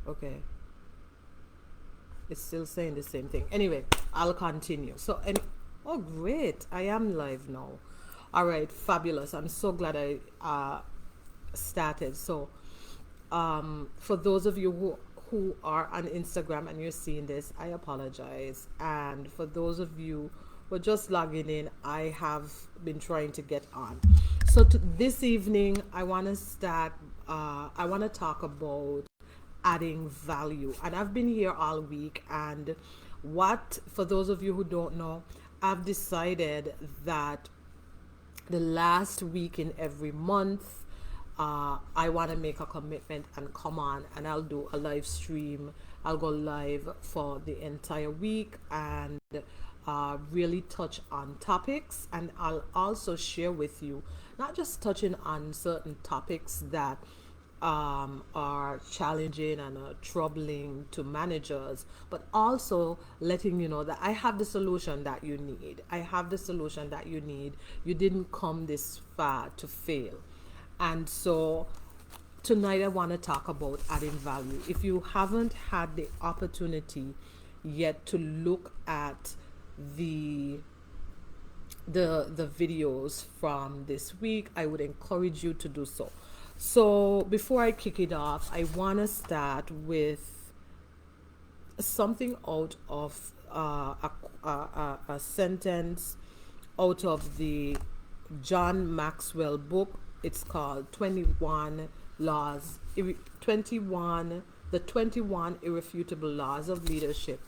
Okay, it's still saying the same thing. Anyway, I'll continue. So, oh, great. I am live now. All right, fabulous. I'm so glad I started. So, for those of you who are on Instagram and you're seeing this, I apologize. And for those of you who are just logging in, I have been trying to get on. So this evening, I want to start. I want to talk about adding value, and I've been here all week. And what, for those of you who don't know, I've decided that the last week in every month, I want to make a commitment and come on, and I'll do a live stream. I'll go live for the entire week and really touch on topics. And I'll also share with you, not just touching on certain topics that are challenging and are troubling to managers, but also letting you know that I have the solution that you need. I have the solution that you need. You didn't come this far to fail. And so tonight I want to talk about adding value. If you haven't had the opportunity yet to look at the videos from this week, I would encourage you to do so. So before I kick it off, I want to start with something out of a sentence out of the John Maxwell book. It's called 21 Laws, 21, the 21 Irrefutable Laws of Leadership.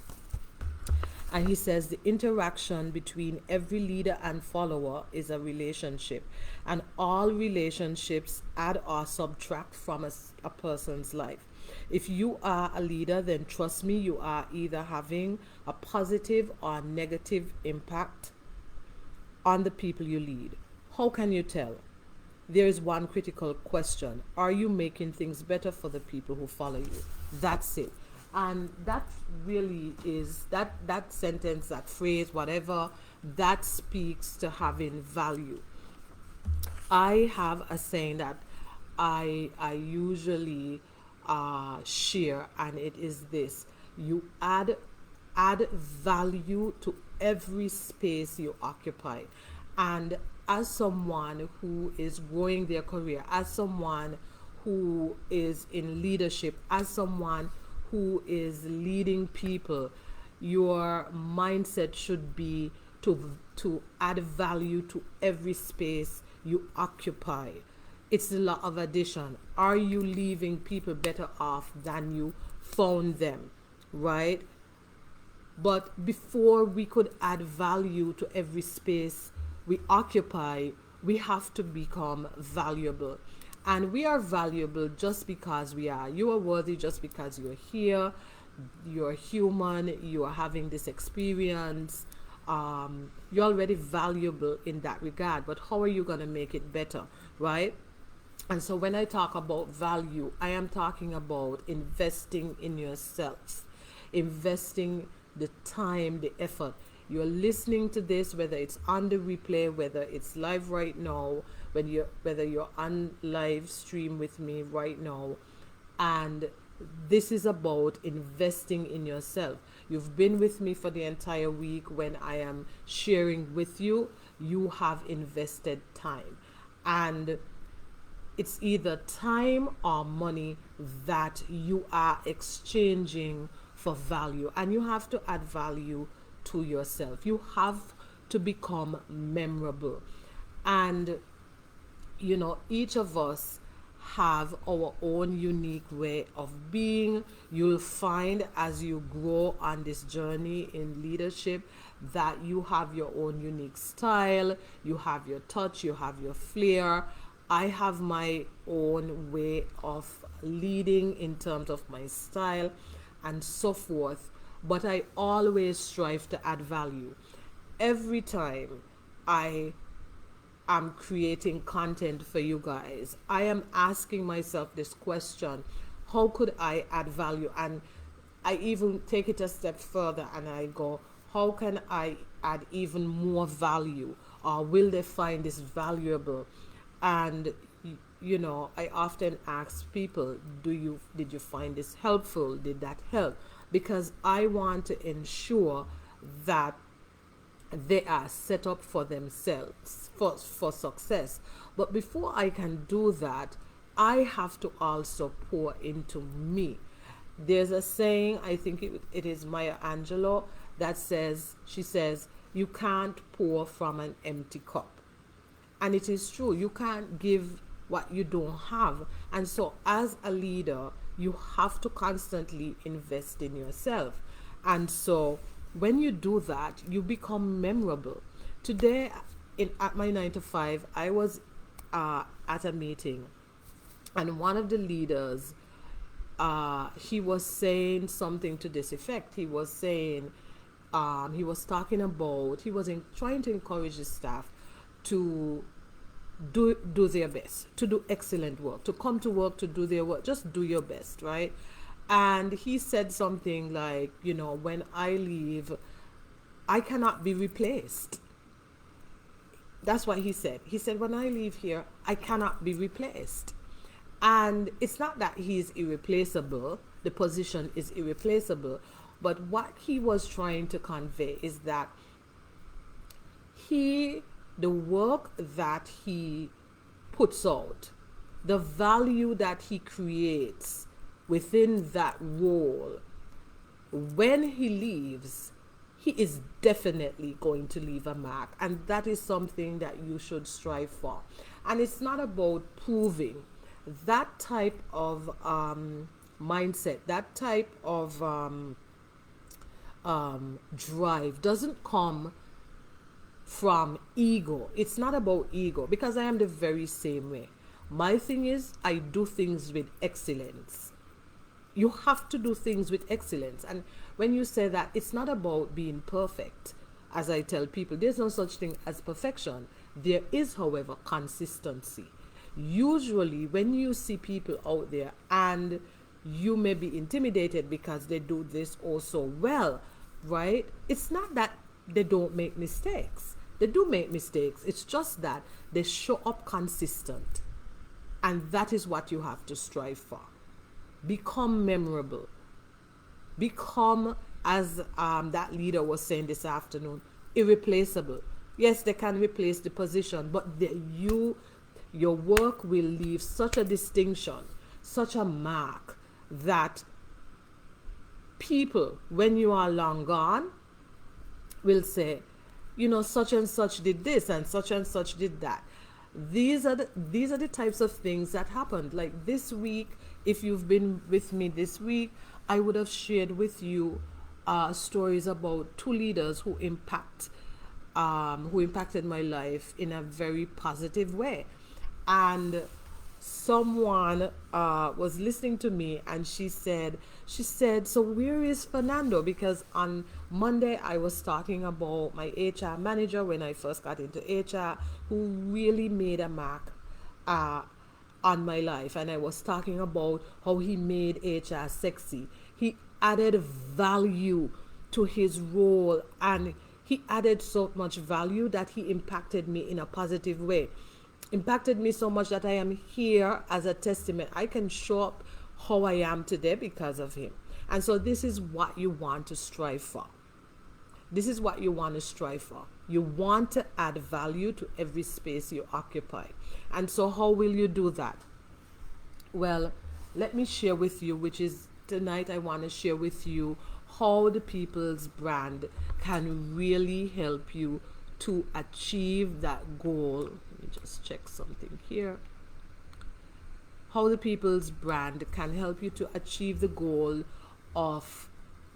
And he says the interaction between every leader and follower is a relationship, and all relationships add or subtract from a person's life. If you are a leader, then trust me, you are either having a positive or negative impact on the people you lead. How can you tell? There is one critical question: are you making things better for the people who follow you? That's it. And that really is that sentence, that phrase, whatever, that speaks to having value. I have a saying that I usually share, and it is this: you add value to every space you occupy. And as someone who is growing their career, as someone who is in leadership, as someone who is leading people, your mindset should be to add value to every space you occupy. It's the law of addition. Are you leaving people better off than you found them, right? But before we could add value to every space we occupy, we have to become valuable. And we are valuable just because we are. You are worthy just because you're here. You're human. You are having this experience. You're already valuable in that regard. But how are you going to make it better, right? And so when I talk about value, I am talking about investing in yourself, investing the time, the effort. You're listening to this, whether it's on the replay, whether it's live right now, whether you're on live stream with me right now. And this is about investing in yourself. You've been with me for the entire week. When I am sharing with you, you have invested time. And it's either time or money that you are exchanging for value. And you have to add value to yourself. You have to become memorable. And you know, each of us have our own unique way of being. You'll find as you grow on this journey in leadership that you have your own unique style, you have your touch, you have your flair. I have my own way of leading in terms of my style and so forth, but I always strive to add value. Every time I am creating content for you guys, I am asking myself this question: how could I add value? And I even take it a step further and I go, how can I add even more value? Or will they find this valuable? And I often ask people, did you find this helpful? Did that help? Because I want to ensure that they are set up for themselves for success. But before I can do that, I have to also pour into me. There's a saying, I think it is Maya Angelou, that says, she says, you can't pour from an empty cup. And it is true, you can't give what you don't have. And so, as a leader, you have to constantly invest in yourself. And so, when you do that, you become memorable. Today, at my 9 to 5, I was at a meeting, and one of the leaders, he was saying something to this effect. He was saying, he was talking about, he was trying to encourage the staff to do their best, to do excellent work, to come to work, to do their work, just do your best, right? And he said something like, when I leave, I cannot be replaced. That's what he said. He said, when I leave here, I cannot be replaced. And it's not that he's irreplaceable, the position is irreplaceable, but what he was trying to convey is that the work that he puts out, the value that he creates within that role, when he leaves, he is definitely going to leave a mark. And that is something that you should strive for. And it's not about proving. That type of mindset, that type of drive doesn't come from ego. It's not about ego, because I am the very same way. My thing is, I do things with excellence. You have to do things with excellence. And when you say that, it's not about being perfect. As I tell people, there's no such thing as perfection. There is, however, consistency. Usually, when you see people out there and you may be intimidated because they do this also well, right? It's not that they don't make mistakes. They do make mistakes. It's just that they show up consistent. And that is what you have to strive for. Become memorable. Become, as that leader was saying this afternoon, irreplaceable. Yes, they can replace the position, but your work will leave such a distinction, such a mark, that people, when you are long gone, will say, such and such did this and such did that. These are the types of things that happened. Like this week, if you've been with me this week, I would have shared with you stories about two leaders who impacted my life in a very positive way. And someone was listening to me, and she said, so where is Fernando? Because on Monday I was talking about my HR manager when I first got into HR, who really made a mark on my life. And I was talking about how he made HR sexy. He added value to his role, and he added so much value that he impacted me in a positive way. Impacted me so much that I am here as a testament. I can show up how I am today because of him. And so this is what you want to strive for. This is what you want to strive for. You want to add value to every space you occupy. And so how will you do that? Well, let me share with you, which is tonight I want to share with you how the people's brand can really help you to achieve that goal. Let me just check something here. How the people's brand can help you to achieve the goal of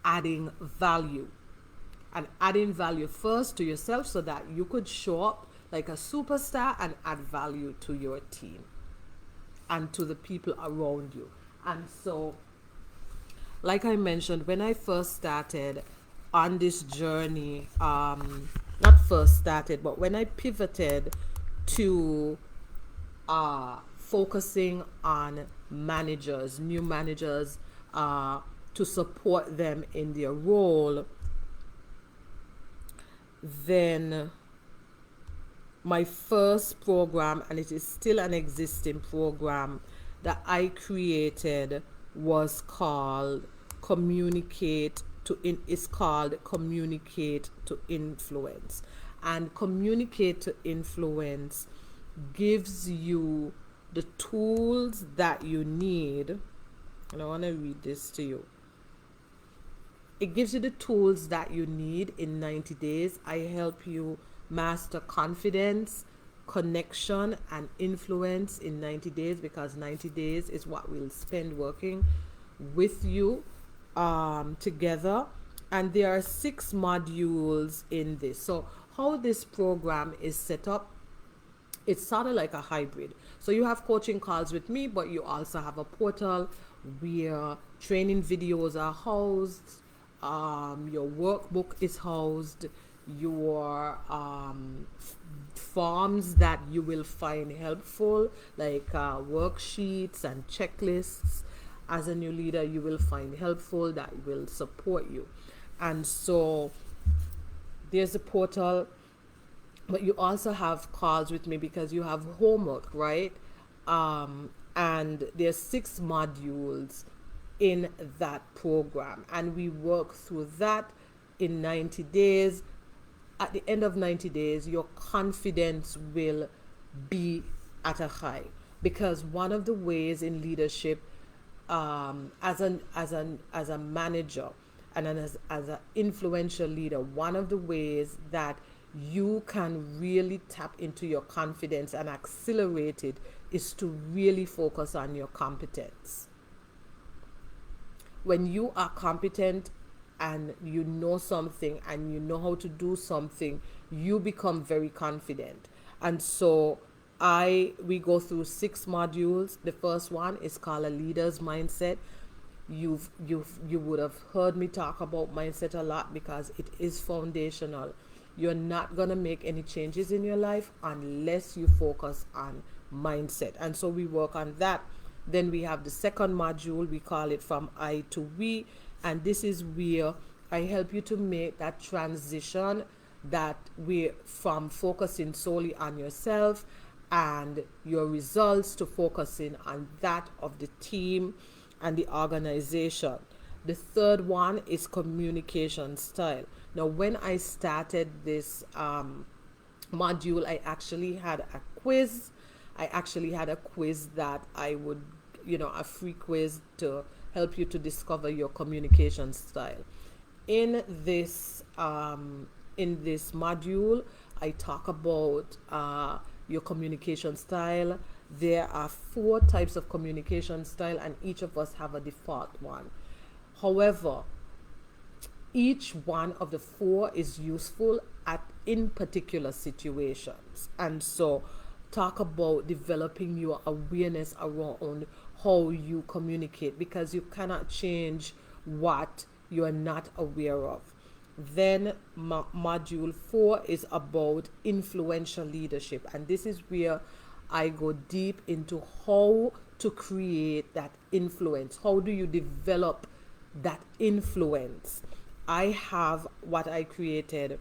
adding value. And adding value first to yourself so that you could show up like a superstar and add value to your team and to the people around you. And so, like I mentioned, when I first started on this journey, not first started, but when I pivoted to focusing on managers, new managers, to support them in their role, then my first program, and it is still an existing program that I created, was called Communicate to in is called Communicate to Influence. And Communicate to Influence gives you the tools that you need. And I want to read this to you. It gives you the tools that you need in 90 days. I help you master confidence, connection, and influence in 90 days, because 90 days is what we'll spend working with you together. And there are 6 modules in this. So, how this program is set up, it's sort of like a hybrid. So you have coaching calls with me, but you also have a portal where training videos are housed, your workbook is housed, your forms that you will find helpful, like worksheets and checklists. As a new leader, you will find helpful that will support you. And so there's a portal, but you also have calls with me because you have homework, right? And there's 6 modules in that program, and we work through that in 90 days. At the end of 90 days, your confidence will be at a high, because one of the ways in leadership, as a manager and as an influential leader, one of the ways that you can really tap into your confidence and accelerate it is to really focus on your competence. When you are competent and you know something and you know how to do something, you become very confident. And so we go through 6 modules. The first one is called a leader's mindset. You would have heard me talk about mindset a lot because it is foundational. You're not going to make any changes in your life unless you focus on mindset. And so we work on that. Then we have the second module, we call it From I to We. And this is where I help you to make that transition, that we from focusing solely on yourself and your results to focusing on that of the team and the organization. The third one is communication style. Now, when I started this module, I actually had a quiz. That I would, a free quiz to help you to discover your communication style. In this module, I talk about your communication style. There are 4 types of communication style, and each of us have a default one. However, each one of the 4 is useful in particular situations. And so talk about developing your awareness around how you communicate, because you cannot change what you are not aware of. Then module 4 is about influential leadership, and this is where I go deep into how to create that influence. How do you develop that influence? I have what I created,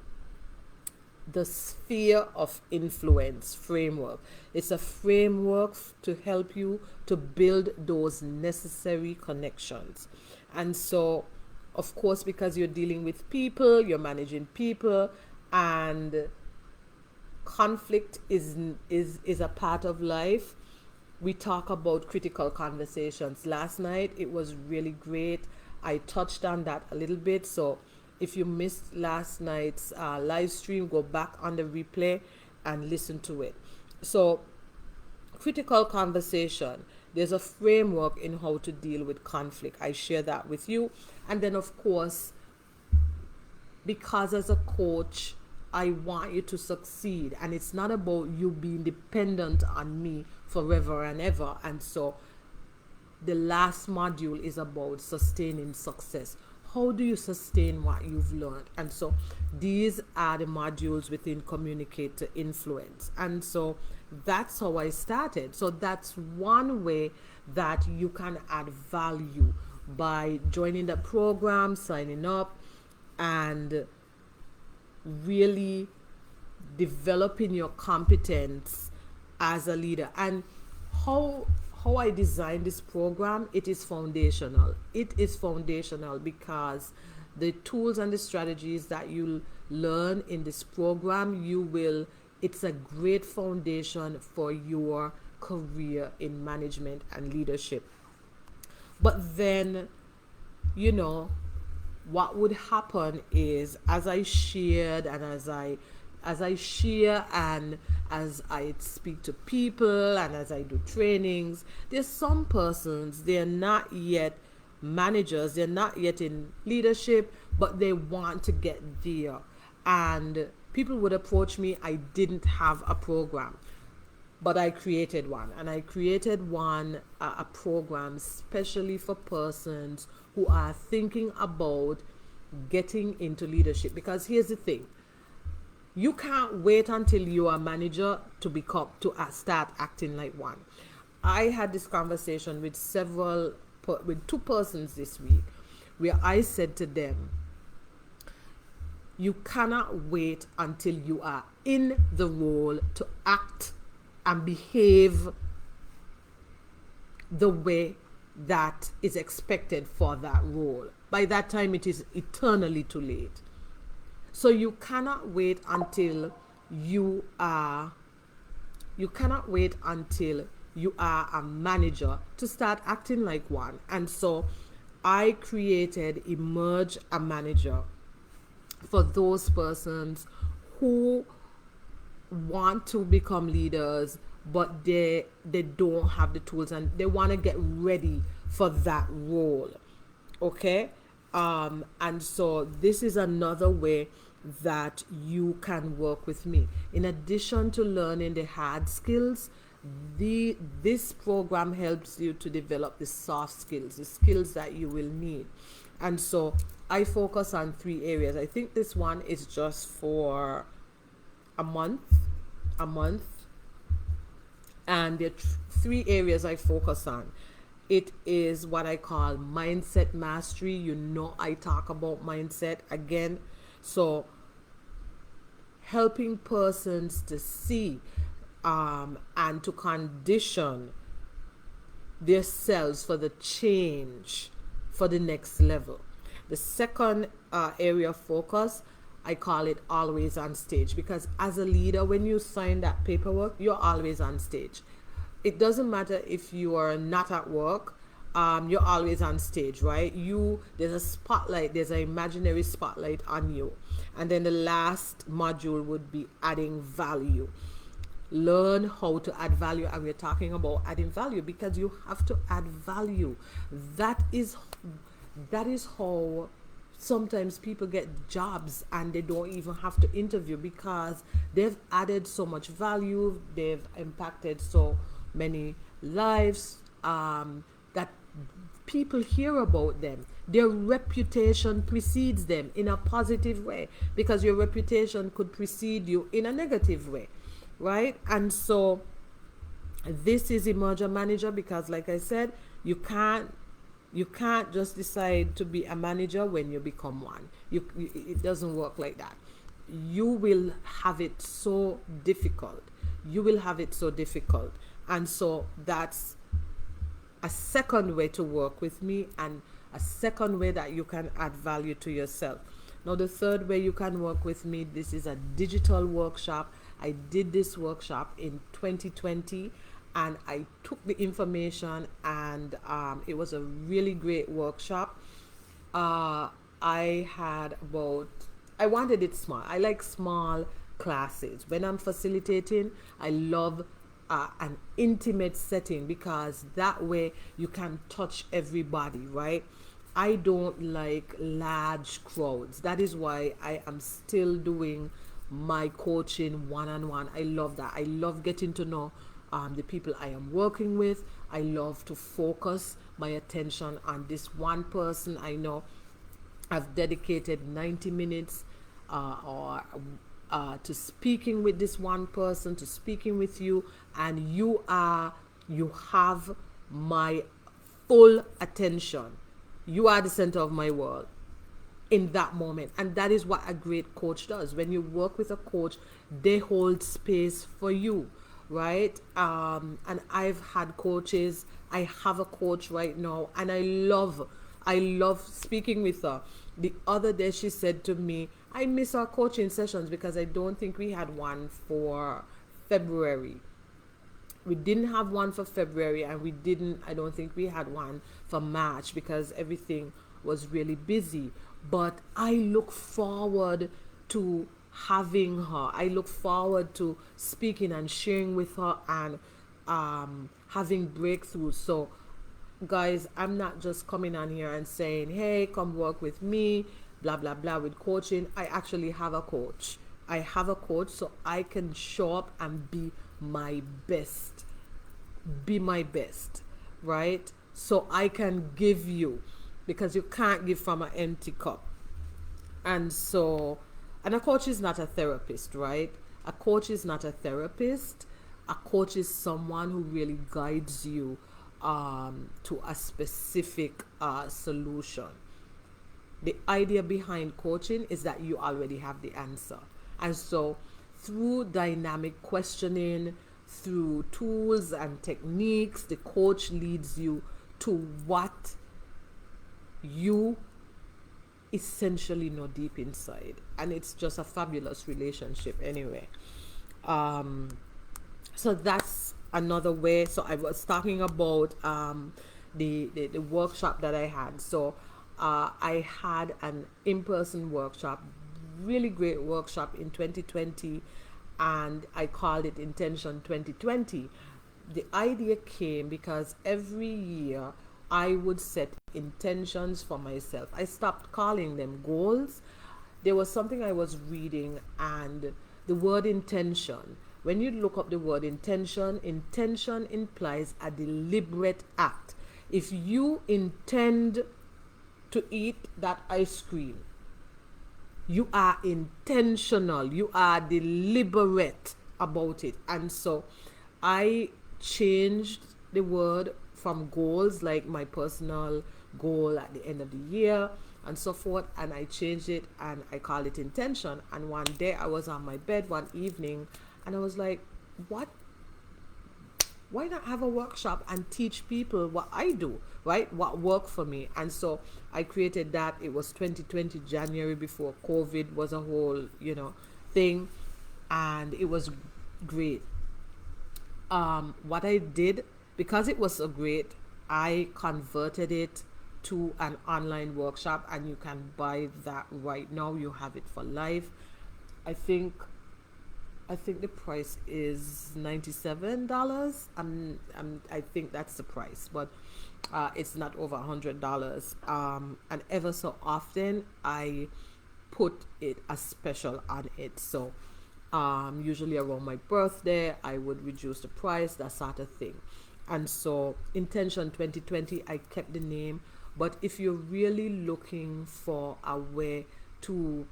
the Sphere of Influence framework. It's a framework to help you to build those necessary connections. And so, of course, because you're dealing with people, you're managing people, and conflict is a part of life. We talk about critical conversations. Last night, it was really great. I touched on that a little bit. So if you missed last night's live stream, go back on the replay and listen to it. So critical conversation, there's a framework in how to deal with conflict. I share that with you. And then, of course, because as a coach, I want you to succeed, and it's not about you being dependent on me forever and ever. And so the last module is about sustaining success. How do you sustain what you've learned? And so these are the modules within Communicate to Influence. And so that's how I started. So that's one way that you can add value by joining the program, signing up, and really developing your competence as a leader. And how how I designed this program, it is foundational. It is foundational because the tools and the strategies that you learn in this program, you will it's a great foundation for your career in management and leadership. But then, you know, what would happen is as I shared and as I share and as I speak to people and as I do trainings, there's some persons, they're not yet managers, they're not yet in leadership, but they want to get there. And people would approach me, I didn't have a program, but I created one, and I created one a program specially for persons who are thinking about getting into leadership. Because here's the thing: you can't wait until you are a manager to become to start acting like one. I had this conversation with with two persons this week, where I said to them, you cannot wait until you are in the role to act and behave the way that is expected for that role. By that time, it is eternally too late. So you cannot wait until you cannot wait until you are a manager to start acting like one. And so I created Emerge a Manager for those persons who want to become leaders, but they don't have the tools and they want to get ready for that role. Okay. And so this is another way that you can work with me. In addition to learning the hard skills, this program helps you to develop the soft skills, the skills that you will need. And so I focus on 3 areas. I think this one is just for a month, and there are 3 areas I focus on. It is what I call mindset mastery. You know, I talk about mindset again. So helping persons to see and to condition themselves for the change for the next level. The second area of focus, I call it always on stage, because as a leader, when you sign that paperwork, you're always on stage. It doesn't matter if you are not at work, you're always on stage, right? There's a spotlight, there's an imaginary spotlight on you. And then the last module would be adding value. Learn how to add value, and we're talking about adding value because you have to add value. That is how sometimes people get jobs and they don't even have to interview because they've added so much value, they've impacted so many lives, that people hear about them. Their reputation precedes them in a positive way, because your reputation could precede you in a negative way, right? And so this is Emerge a Manager, because like I said, you can't just decide to be a manager when you become one. It doesn't work like that. You will have it so difficult. And so that's a second way to work with me, and a second way that you can add value to yourself. Now, the third way you can work with me, this is a digital workshop. I did this workshop in 2020, and I took the information, and it was a really great workshop. I wanted it small. I like small classes. When I'm facilitating, I love an intimate setting, because that way you can touch everybody, right? I don't like large crowds. That is why I am still doing my coaching one-on-one. I love that. I love getting to know the people I am working with. I love to focus my attention on this one person. I know I've dedicated 90 minutes to speaking with this one person, to speaking with you, and you have my full attention. You are the center of my world. in that moment. And that is what a great coach does. When you work with a coach, they hold space for you, right? And I've had coaches. I have a coach right now, and I love speaking with her. The other day she said to me, I miss our coaching sessions because I don't think we had one for February. We didn't have one for February, and I don't think we had one for March because everything was really busy. But I look forward to having her. I look forward to speaking and sharing with her and having breakthroughs. So, guys, I'm not just coming on here and saying, hey, come work with me, blah, blah, blah, with coaching. I actually have a coach. I have a coach so I can show up and be my best. Be my best, right? So I can give you, because you can't give from an empty cup. And so, and a coach is not a therapist, right? A coach is not a therapist. A coach is someone who really guides you to a specific solution. The idea behind coaching is that you already have the answer. And so, through dynamic questioning, through tools and techniques, the coach leads you to what you essentially know deep inside. And it's just a fabulous relationship anyway. So that's another way. So I was talking about the workshop that I had. So I had an in-person workshop, really great workshop in 2020, and I called it Intention 2020. The idea came because every year I would set intentions for myself. I stopped calling them goals. There was something I was reading, and the word intention, when you look up the word intention, intention implies a deliberate act. If you intend to eat that ice cream, you are intentional, you are deliberate about it. And so I changed the word from goals, like my personal goal at the end of the year and so forth, and I changed it and I called it intention. And one day I was on my bed one evening and I was like, what? Why not have a workshop and teach people what I do, right? What worked for me. And so I created that. It was 2020 January, before COVID was a whole, thing. And it was great. What I did, because it was so great, I converted it to an online workshop, and you can buy that right now. You have it for life. I think the price is $97. I think that's the price, but it's not over $100. And ever so often I put it a special on it. So usually around my birthday I would reduce the price, that sort of thing. And so Intention 2020, I kept the name. But if you're really looking for a way to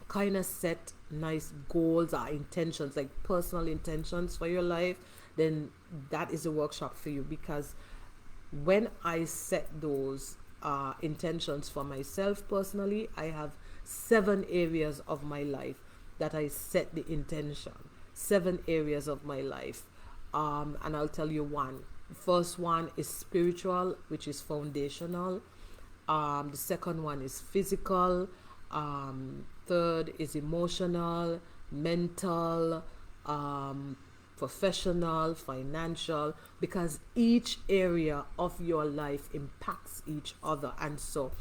kind of set nice goals or intentions, like personal intentions for your life, then that is a workshop for you. Because when I set those intentions for myself personally, I have 7 areas of my life that I set the intention. 7 areas of my life. And I'll tell you one. The first one is spiritual, which is foundational. The second one is physical. Third is emotional, mental, professional, financial, because each area of your life impacts each other. And so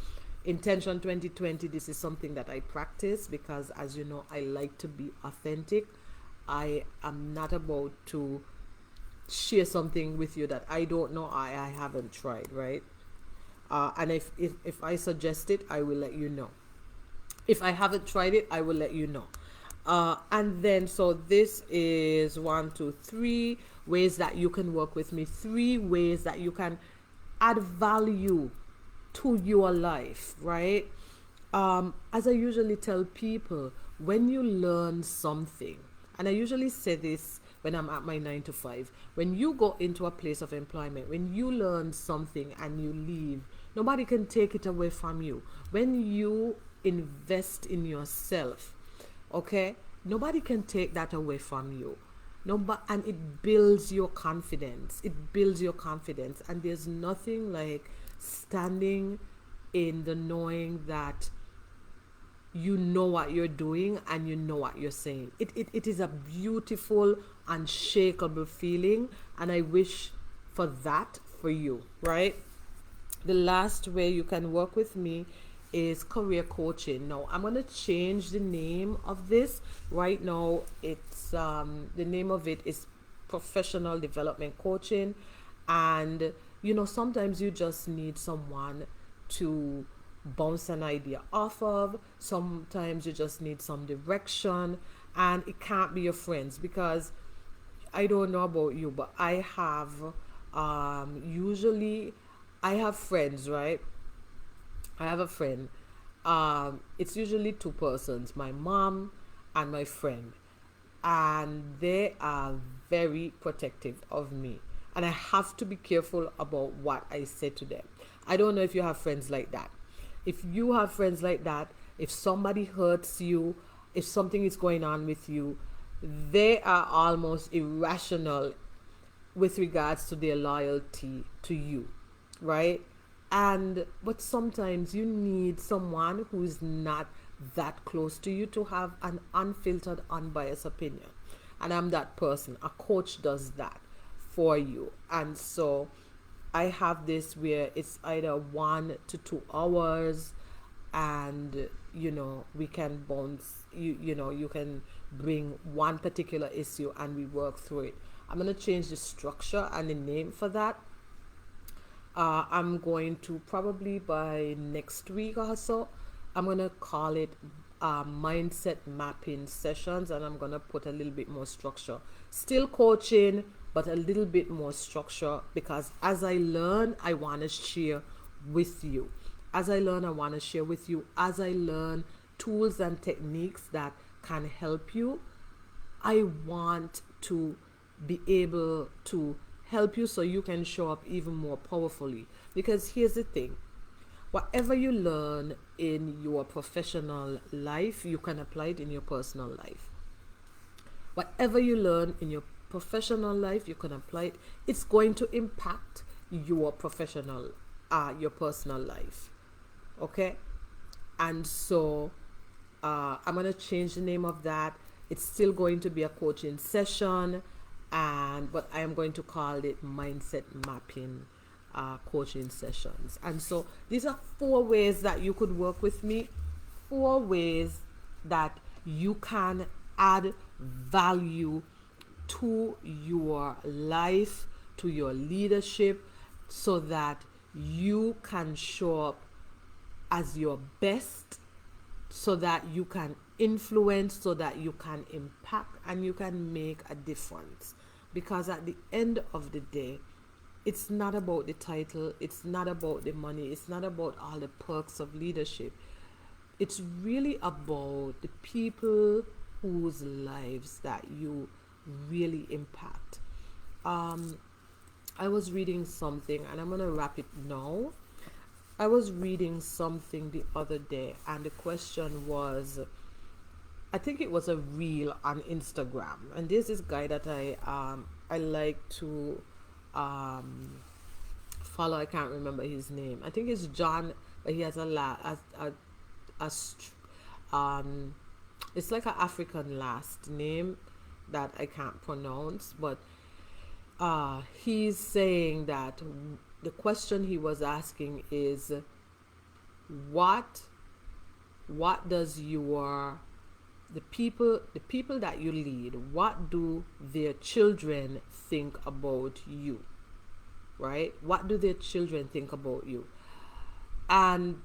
Intention 2020, this is something that I practice because, as you know, I like to be authentic. I am not about to share something with you that I don't know, I haven't tried, right? And if I suggest it, I will let you know. If I haven't tried it, I will let you know. And then, so this is 1, 2, 3 ways that you can work with me. 3 ways that you can add value to your life, right? As I usually tell people, when you learn something, and I usually say this when I'm at my 9 to 5, when you go into a place of employment, when you learn something and you leave, nobody can take it away from you. When you invest in yourself. Okay, nobody can take that away from you. No, but and it builds your confidence. It builds your confidence, and there's nothing like standing in the knowing that you know what you're doing and you know what you're saying. It is a beautiful, unshakable feeling, and I wish for that for you, right? The last way you can work with me is career coaching. Now I'm going to change the name of this. Right now it's the name of it is professional development coaching. And sometimes you just need someone to bounce an idea off of. Sometimes you just need some direction, and it can't be your friends, because I don't know about you, but I have usually I have friends, right? I have a friend. It's usually two persons, my mom and my friend, and they are very protective of me. And I have to be careful about what I say to them. I don't know if you have friends like that. If you have friends like that, if somebody hurts you, if something is going on with you, they are almost irrational with regards to their loyalty to you, right? And but sometimes you need someone who is not that close to you to have an unfiltered, unbiased opinion. And I'm that person. A coach does that for you. And so I have this where it's either 1 to 2 hours, and we can bounce you can bring one particular issue and we work through it. I'm going to change the structure and the name for that. I'm going to probably by next week or so, I'm going to call it mindset mapping sessions, and I'm going to put a little bit more structure. Still coaching, but a little bit more structure, because as I learn, I want to share with you. As I learn, I want to share with you. As I learn tools and techniques that can help you, I want to be able to help you so you can show up even more powerfully. Because here's the thing, whatever you learn in your professional life, you can apply it in your personal life. Whatever you learn in your professional life, you can apply it. It's going to impact your your personal life. Okay? And so I'm going to change the name of that. It's still going to be a coaching session, but I am going to call it mindset mapping coaching sessions. And so these are 4 ways that you could work with me, 4 ways that you can add value to your life, to your leadership, so that you can show up as your best, so that you can influence, so that you can impact, and you can make a difference. Because at the end of the day, it's not about the title, it's not about the money, it's not about all the perks of leadership. It's really about the people whose lives that you really impact. I was reading something, and I'm going to wrap it now. I was reading something the other day, and the question was, I think it was a reel on Instagram, and there's this guy that I like to follow. I can't remember his name. I think it's John, but he has it's like an African last name that I can't pronounce, but he's saying that the question he was asking is, what does the people that you lead, what do their children think about you, right? What do their children think about you? And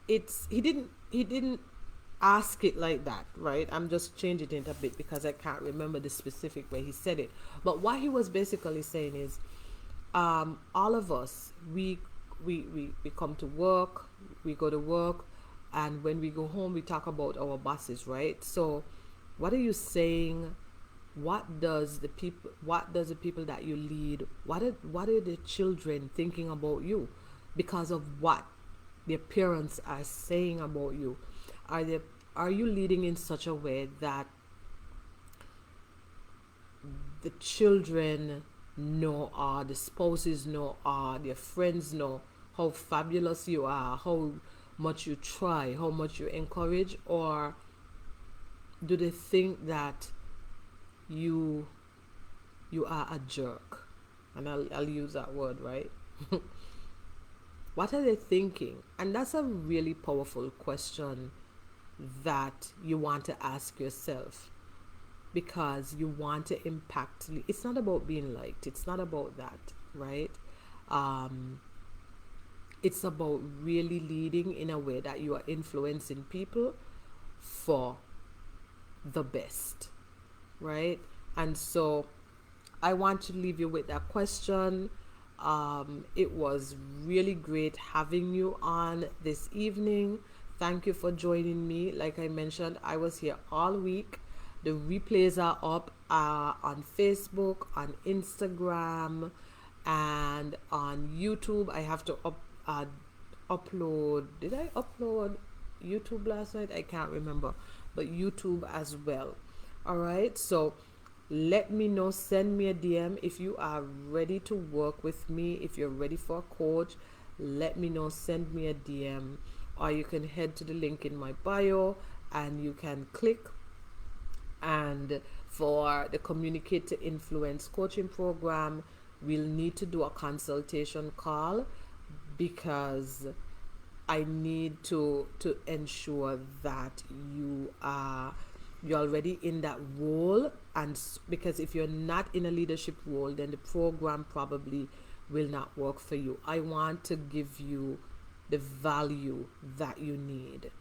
he didn't ask it like that, right? I'm just changing it a bit because I can't remember the specific way he said it. But what he was basically saying is, all of us, we come to work, we go to work, and when we go home, we talk about our bosses, right? So what are you saying? What does the people that you lead, what are the children thinking about you because of what their parents are saying about you? are there, are you leading in such a way that the children know, or the spouses know, or their friends know how fabulous you are, how much you try, how much you encourage, or do they think that you you are a jerk? And I'll use that word, right? What are they thinking? And that's a really powerful question that you want to ask yourself, because you want to impact. It's not about being liked, it's not about that, right? um, it's about really leading in a way that you are influencing people for the best, right? And so I want to leave you with that question. It was really great having you on this evening. Thank you for joining me. Like I mentioned, I was here all week. The replays are up on Facebook, on Instagram, and on YouTube. I have to upload. Did I upload YouTube last night? I can't remember, but YouTube as well. All right, so let me know, send me a DM if you are ready to work with me. If you're ready for a coach, let me know, send me a DM, or you can head to the link in my bio and you can click. And for the Communicate to Influence coaching program, we'll need to do a consultation call, because I need to ensure that you're already in that role. And because if you're not in a leadership role, then the program probably will not work for you. I want to give you the value that you need,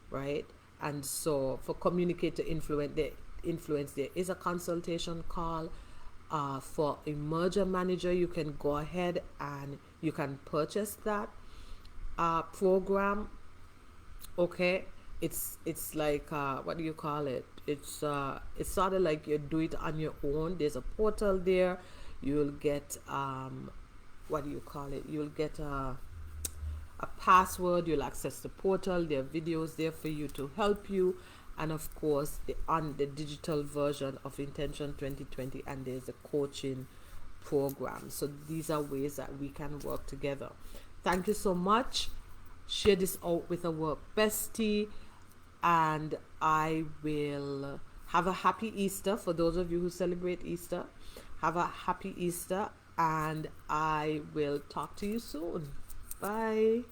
right? And so for Communicate to Influence, there is a consultation call. For a merger manager, you can go ahead and you can purchase that program. Okay, it's like what do you call it? It's sort of like you do it on your own. There's a portal there. You'll get what do you call it? You'll get a password. You'll access the portal. There are videos there for you to help you, and of course on the digital version of Intention 2020, and there's a coaching program. So these are ways that we can work together. Thank you so much. Share this out with a work bestie, and I will have a happy Easter for those of you who celebrate Easter. Have a happy Easter, and I will talk to you soon. Bye.